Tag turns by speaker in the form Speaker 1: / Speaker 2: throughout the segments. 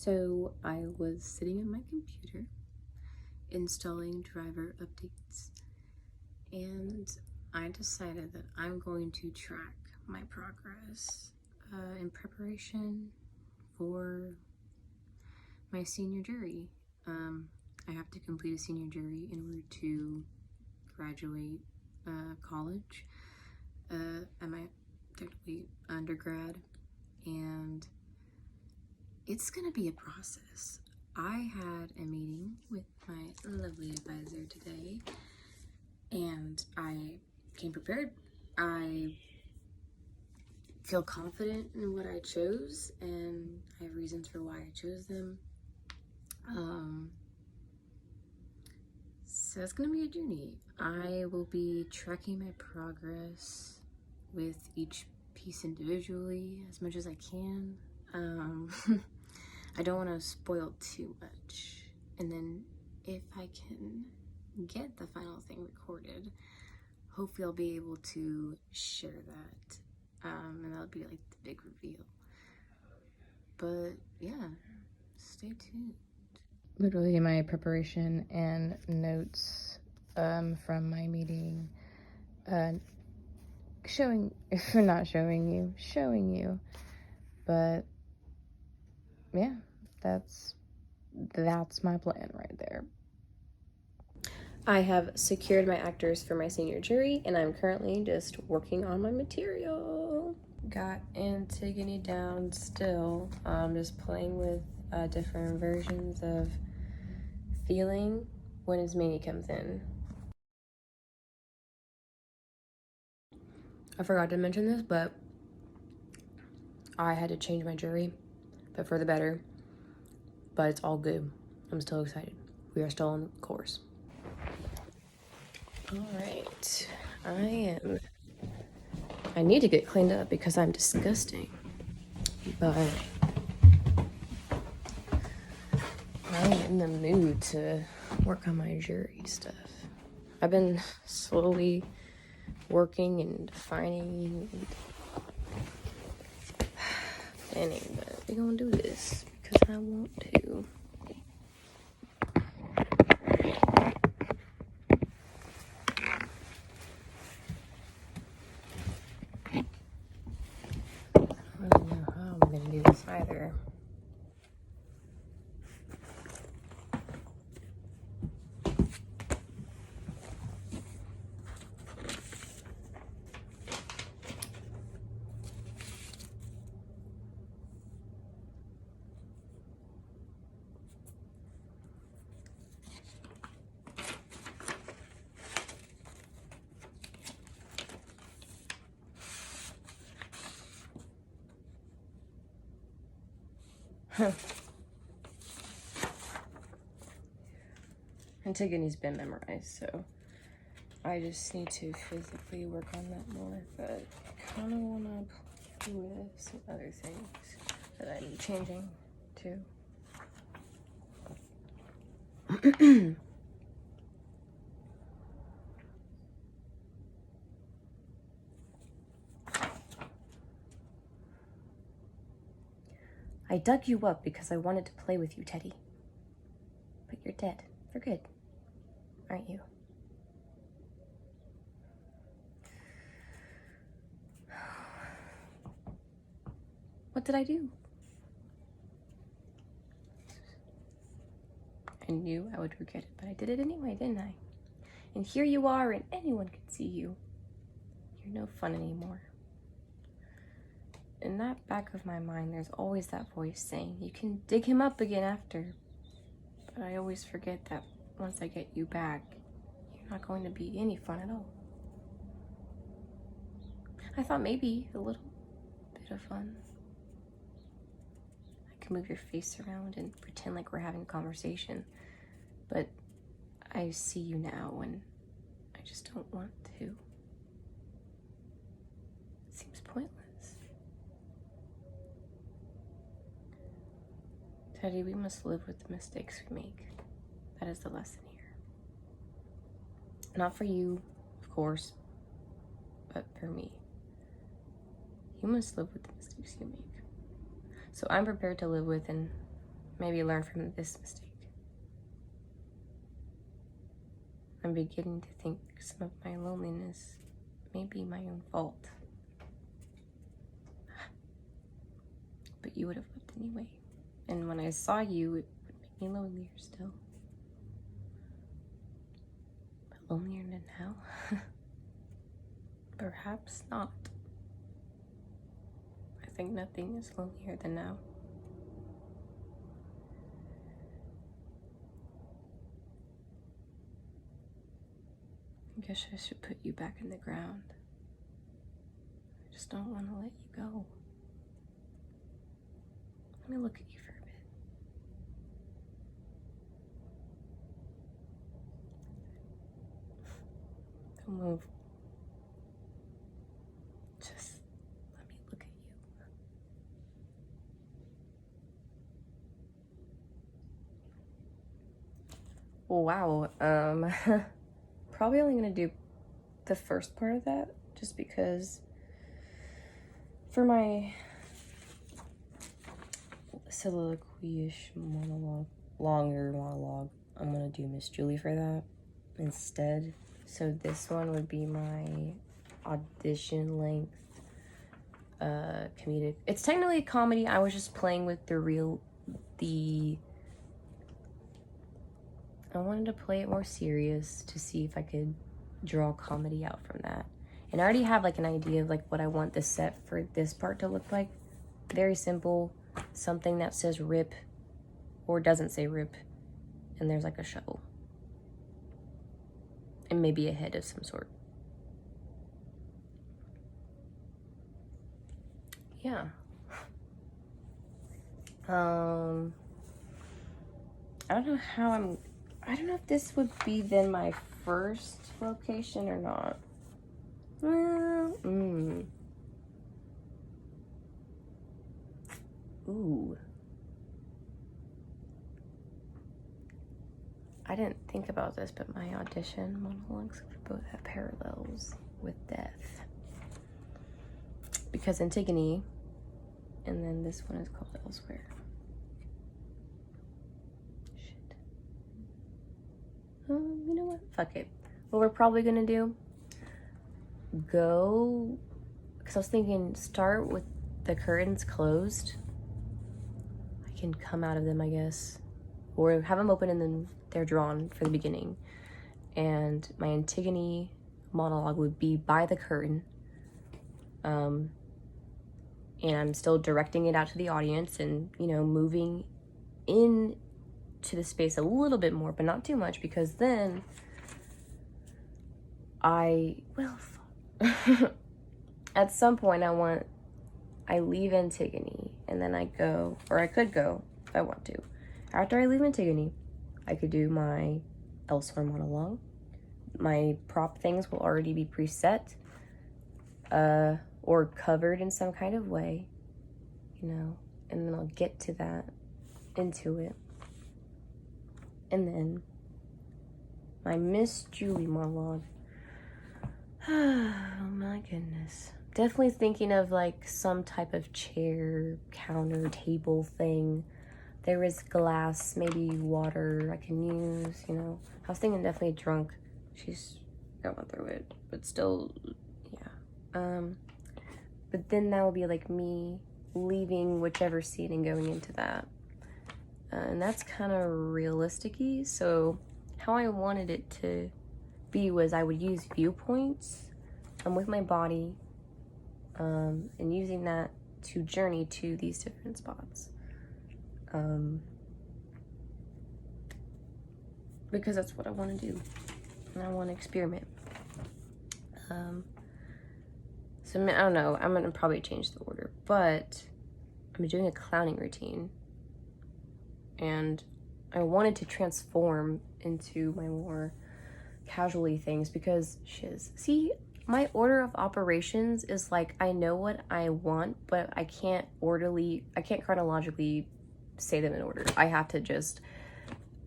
Speaker 1: So I was sitting at my computer installing driver updates, and I decided that I'm going to track my progress in preparation for my senior jury. I have to complete a senior jury in order to graduate college. I'm technically undergrad, and it's gonna be a process. I had a meeting with my lovely advisor today, and I came prepared. I feel confident in what I chose, and I have reasons for why I chose them. So it's gonna be a journey. I will be tracking my progress with each piece individually as much as I can. I don't want to spoil too much, and then if I can get the final thing recorded, hopefully I'll be able to share that, and that'll be like the big reveal. But yeah, stay tuned. Literally my preparation and notes from my meeting, showing you, but yeah, that's my plan right there. I have secured my actors for my senior jury, and I'm currently just working on my material. Got Antigone down still. I'm just playing with different versions of feeling when Ismene comes in. I forgot to mention this, but I had to change my jury, but for the better. But it's all good. I'm still excited. We are still on the course. All right, I need to get cleaned up because I'm disgusting, but I'm in the mood to work on my jury stuff. I've been slowly working and defining and planning, but we're gonna do this because I want to. I don't know how I'm gonna do this either. Antigone's been memorized, so I just need to physically work on that more, but I kind of want to play with some other things that I'm changing too. I dug you up because I wanted to play with you, Teddy. But you're dead. For good. Aren't you? What did I do? I knew I would regret it, but I did it anyway, didn't I? And here you are, and anyone can see you. You're no fun anymore. In that back of my mind, there's always that voice saying, you can dig him up again after. But I always forget that once I get you back, you're not going to be any fun at all. I thought maybe a little bit of fun. I can move your face around and pretend like we're having a conversation. But I see you now, and I just don't want to. It seems pointless. Teddy, we must live with the mistakes we make. That is the lesson here. Not for you, of course, but for me. You must live with the mistakes you make. So I'm prepared to live with and maybe learn from this mistake. I'm beginning to think some of my loneliness may be my own fault. But you would have left anyway. And when I saw you, it would make me lonelier still. But lonelier than now? Perhaps not. I think nothing is lonelier than now. I guess I should put you back in the ground. I just don't want to let you go. Let me look at you for a bit. Don't move. Just let me look at you. Wow. Probably only gonna do the first part of that, just because for my soliloquy-ish longer monologue, I'm gonna do Miss Julie for that instead. So this one would be my audition length comedic. It's technically a comedy. I was just playing with I wanted to play it more serious to see if I could draw comedy out from that. And I already have like an idea of like what I want the set for this part to look like. Very simple. Something that says rip or doesn't say rip. And there's like a shovel. And maybe a head of some sort. Yeah. I don't know how I don't know if this would be then my first location or not. Ooh. I didn't think about this, but my audition monologues both have parallels with death. Because Antigone, and then this one is called Elsewhere. You know what? Fuck it. What we're probably gonna do, because I was thinking start with the curtains closed. I can come out of them, I guess. Or have them open and then they're drawn for the beginning. And my Antigone monologue would be by the curtain. And I'm still directing it out to the audience and, you know, moving in to the space a little bit more, but not too much, because then at some point I leave Antigone and then I go, or I could go if I want to. After I leave Antigone, I could do my Elsewhere monologue. My prop things will already be preset, or covered in some kind of way, you know, and then I'll get to that, into it. And then my Miss Julie monologue. Oh my goodness. Definitely thinking of like some type of chair, counter, table thing. There is glass, maybe water I can use, you know. I was thinking definitely drunk. She's going through it, but still, yeah. But then that would be like me leaving whichever scene and going into that. And that's kind of realistic-y. So how I wanted it to be was I would use viewpoints with my body and using that to journey to these different spots. Because that's what I want to do. And I want to experiment. So I don't know. I'm going to probably change the order. But I'm doing a clowning routine. And I wanted to transform into my more casually things because see, my order of operations is like I know what I want, but I can't chronologically say them in order. I have to just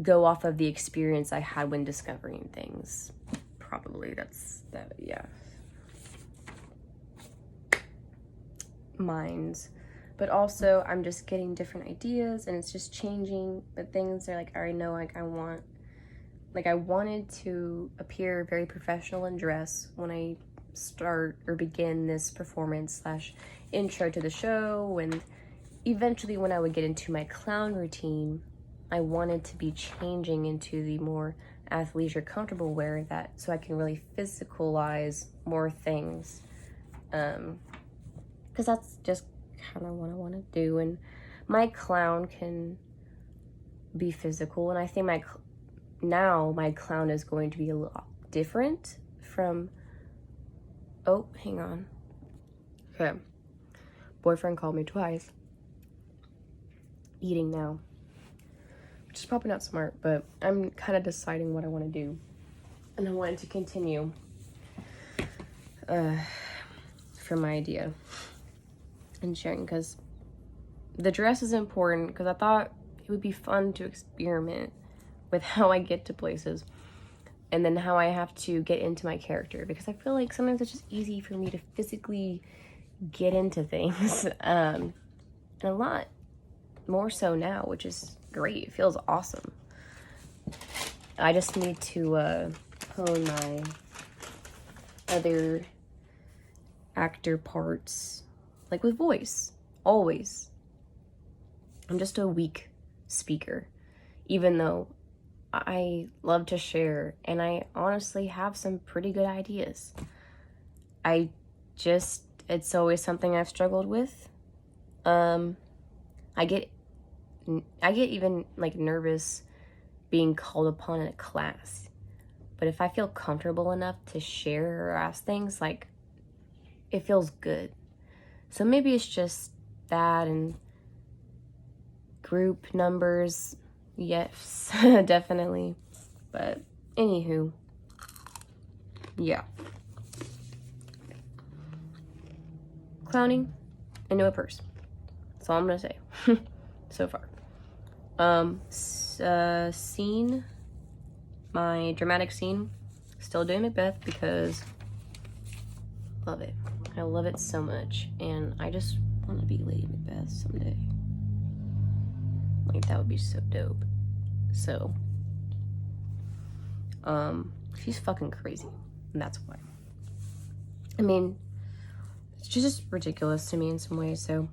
Speaker 1: go off of the experience I had when discovering things. Probably yeah. Minds.
Speaker 2: but also I'm just getting different ideas and it's just changing. But things are like, I already know, like I wanted to appear very professional in dress when I start or begin this performance slash intro to the show, and eventually when I would get into my clown routine, I wanted to be changing into the more athleisure comfortable wear, that so I can really physicalize more things, because that's just kind of what I want to do. And my clown can be physical, and I think now my clown is going to be a lot different from, oh, hang on. Okay. Boyfriend called me twice. Eating now. Which is probably not smart, but I'm kind of deciding what I want to do. And I wanted to continue from my idea and sharing, because the dress is important, because I thought it would be fun to experiment with how I get to places and then how I have to get into my character, because I feel like sometimes it's just easy for me to physically get into things, and a lot more so now, which is great. It feels awesome. I just need to hone my other actor parts, like with voice. Always, I'm just a weak speaker, even though I love to share, and I honestly have some pretty good ideas. It's always something I've struggled with. I get even like nervous being called upon in a class, but if I feel comfortable enough to share or ask things, like, it feels good. So maybe it's just that, and group numbers, yes, definitely. But anywho, yeah. Clowning into a purse. That's all I'm gonna say so far. Scene, my dramatic scene, still doing Macbeth, because love it. I love it so much, and I just want to be Lady Macbeth someday. Like, that would be so dope. So, she's fucking crazy, and that's why. I mean, she's just ridiculous to me in some ways, so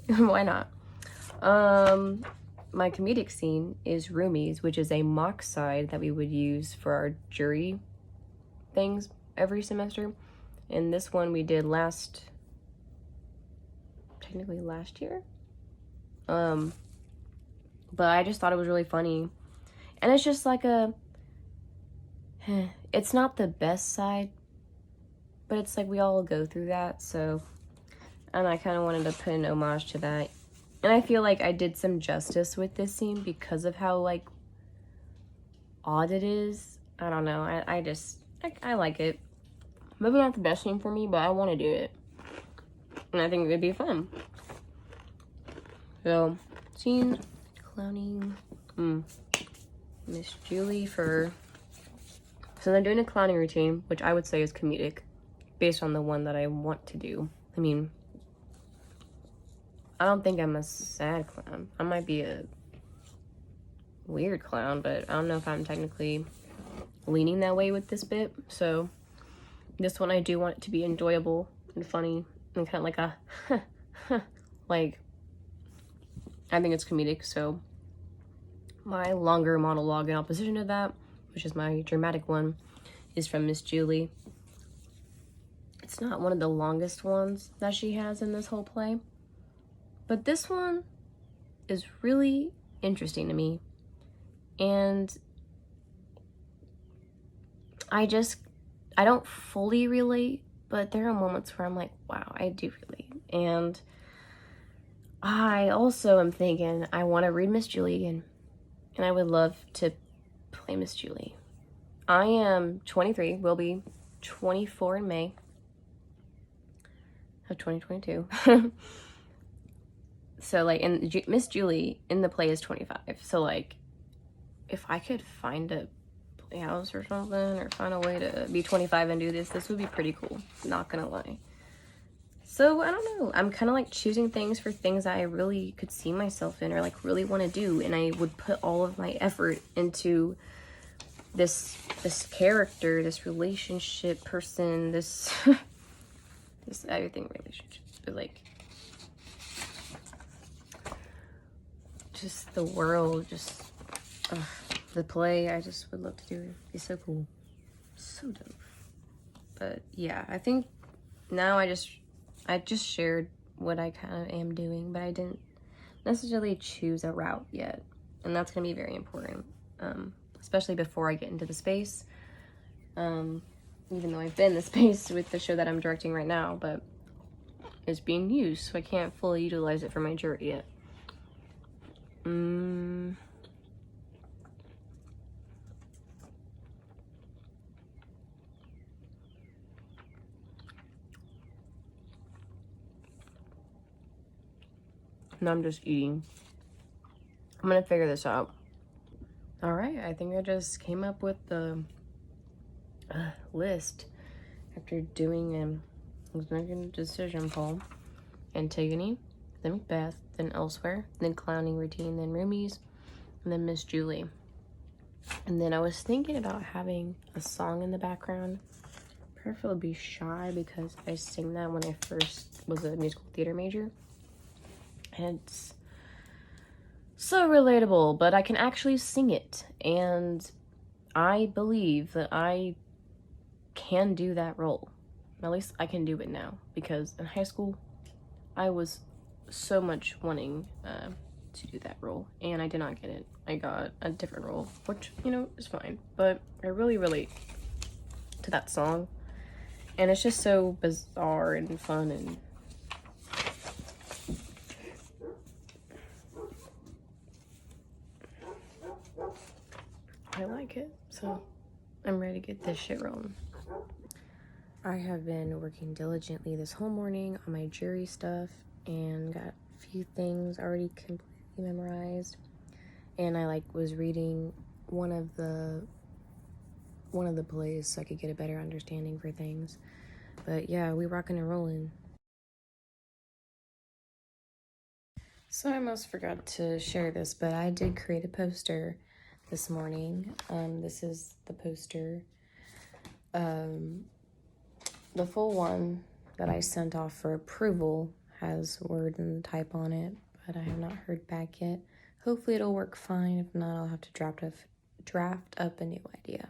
Speaker 2: why not? My comedic scene is Roomies, which is a mock side that we would use for our jury things every semester. And this one we did technically last year. But I just thought it was really funny. And it's just like it's not the best side, but it's like we all go through that, so, and I kind of wanted to put an homage to that. And I feel like I did some justice with this scene because of how, like, odd it is. I don't know. I like it. Maybe not the best scene for me, but I want to do it. And I think it would be fun. So, scene, clowning. Miss Julie so they're doing a clowning routine, which I would say is comedic, based on the one that I want to do. I mean, I don't think I'm a sad clown. I might be a weird clown, but I don't know if I'm technically leaning that way with this bit. So this one, I do want it to be enjoyable and funny and kind of like a like, I think it's comedic. So my longer monologue in opposition to that, which is my dramatic one, is from Miss Julie. It's not one of the longest ones that she has in this whole play, but this one is really interesting to me. And I don't fully relate, but there are moments where I'm like, wow, I do relate. And I also am thinking I want to read Miss Julie again, and I would love to play Miss Julie. I am 23, will be 24 in May of 2022. So, like, and Miss Julie in the play is 25. So, like, if I could find a playhouse or something, or find a way to be 25 and do this would be pretty cool. Not gonna lie. So I don't know. I'm kind of like choosing things for things I really could see myself in or like really want to do, and I would put all of my effort into this character, this relationship person, this this everything relationship, but like just the world, just the play. I just would love to do it. It's so cool, so dope. But yeah, I think now I just shared what I kind of am doing, but I didn't necessarily choose a route yet, and that's gonna be very important, especially before I get into the space. Even though I've been in the space with the show that I'm directing right now, but it's being used, so I can't fully utilize it for my jury yet. No, I'm just eating. I'm gonna figure this out. All right, I think I just came up with the list after doing was making a decision poll. Antigone, then Macbeth, then Elsewhere, then Clowning Routine, then Roomies, and then Miss Julie. And then I was thinking about having a song in the background. Preferably be Shy, because I sang that when I first was a musical theater major. And it's so relatable, but I can actually sing it. And I believe that I can do that role. At least I can do it now, because in high school, I was so much wanting to do that role, and I did not get it. I got a different role, which, you know, is fine, but I really relate to that song, and it's just so bizarre and fun, and I like it, so I'm ready to get this shit rolling. I have been working diligently this whole morning on my jury stuff and got a few things already completely memorized. And I was reading one of the plays so I could get a better understanding for things. But yeah, we rocking and rolling. So I almost forgot to share this, but I did create a poster this morning. This is the poster. The full one that I sent off for approval has word and type on it, but I have not heard back yet. Hopefully it'll work fine. If not, I'll have to draft up a new idea.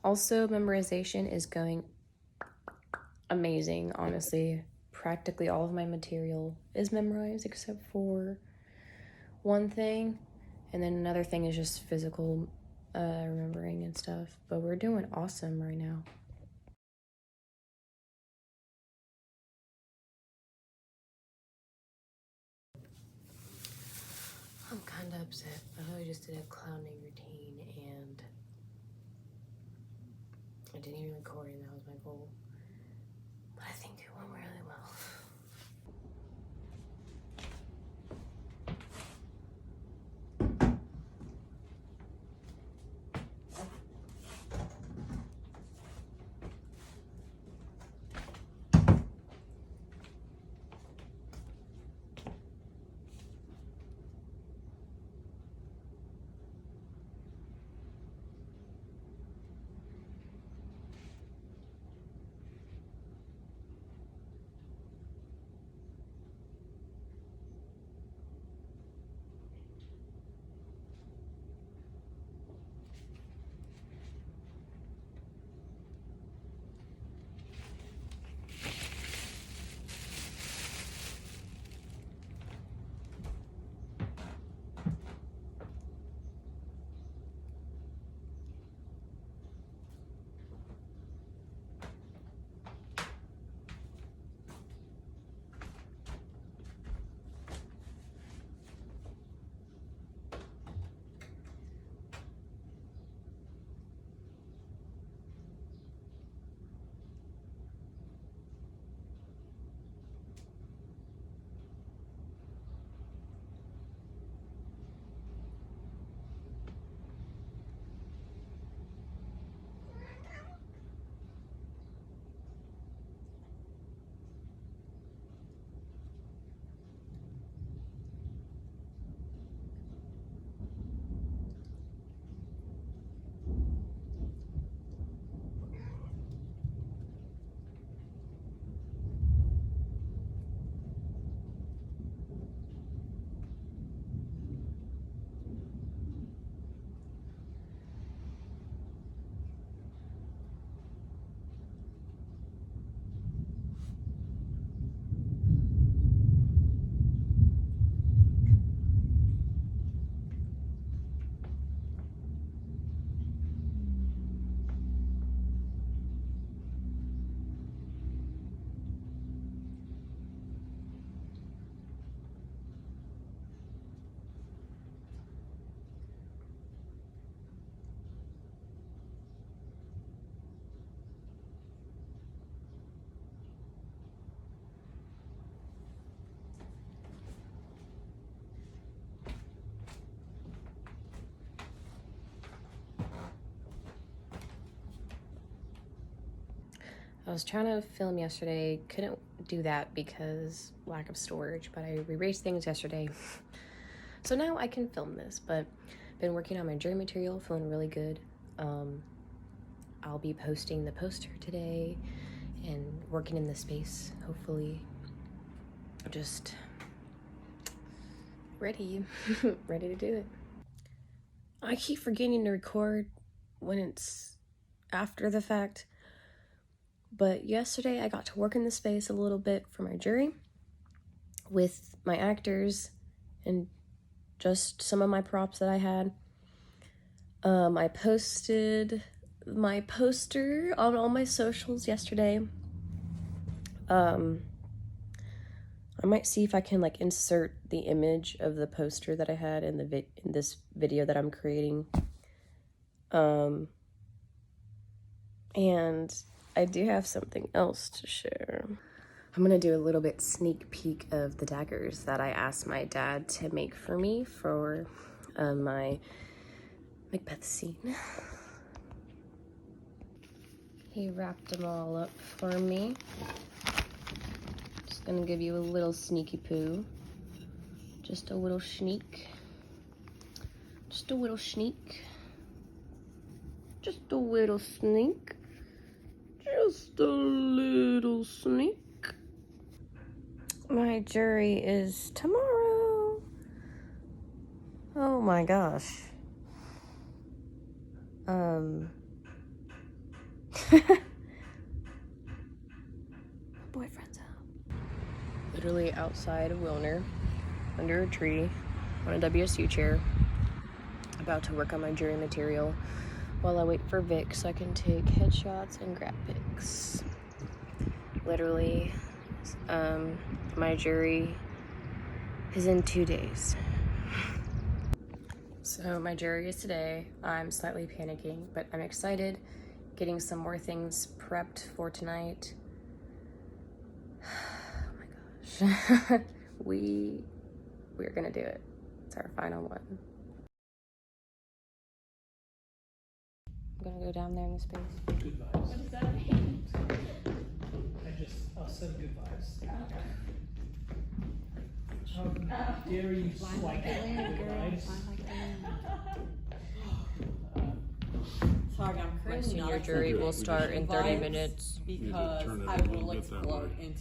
Speaker 2: Also, memorization is going amazing, honestly. Practically all of my material is memorized except for one thing, and then another thing is just physical remembering and stuff. But we're doing awesome right now. I'm kind of upset. I know I just did a clowning routine and I didn't even record it. That was my goal. But I think it went really well. I was trying to film yesterday, couldn't do that because lack of storage, but I erased things yesterday. So now I can film this, but been working on my jury material, feeling really good. I'll be posting the poster today and working in the space, hopefully. Just ready, ready to do it. I keep forgetting to record when it's after the fact, but yesterday I got to work in the space a little bit for my jury with my actors and just some of my props that I had. I posted my poster on all my socials yesterday. I might see if I can like insert the image of the poster that I had in the in this video that I'm creating. And I do have something else to share. I'm gonna do a little bit sneak peek of the daggers that I asked my dad to make for me for my Macbeth scene. He wrapped them all up for me. Just gonna give you a little sneaky poo. Just a little sneak. Just a little sneak. Just a little sneak. Just a little sneak. My jury is tomorrow. Oh my gosh. Boyfriend's out. Literally outside of Wilner, under a tree, on a WSU chair, about to work on my jury material while I wait for Vic so I can take headshots and grab pics. Literally, my jury is in 2 days. So my jury is today. I'm slightly panicking, but I'm excited. Getting some more things prepped for tonight. Oh my gosh. We're gonna do it. It's our final one. I'm gonna go down there in the space.
Speaker 3: Good vibes.
Speaker 4: What does that mean?
Speaker 3: I'll send good vibes. How dare you swipe it? Good vibes.
Speaker 4: Sorry, I'm
Speaker 2: My
Speaker 4: currently
Speaker 2: senior
Speaker 4: not
Speaker 2: jury will
Speaker 4: accepting
Speaker 2: start in 30
Speaker 4: vibes
Speaker 2: minutes.
Speaker 4: because
Speaker 5: turn it
Speaker 4: I
Speaker 5: a
Speaker 4: would
Speaker 5: little
Speaker 4: like
Speaker 5: bit
Speaker 4: to
Speaker 5: that
Speaker 4: float
Speaker 5: way.
Speaker 4: into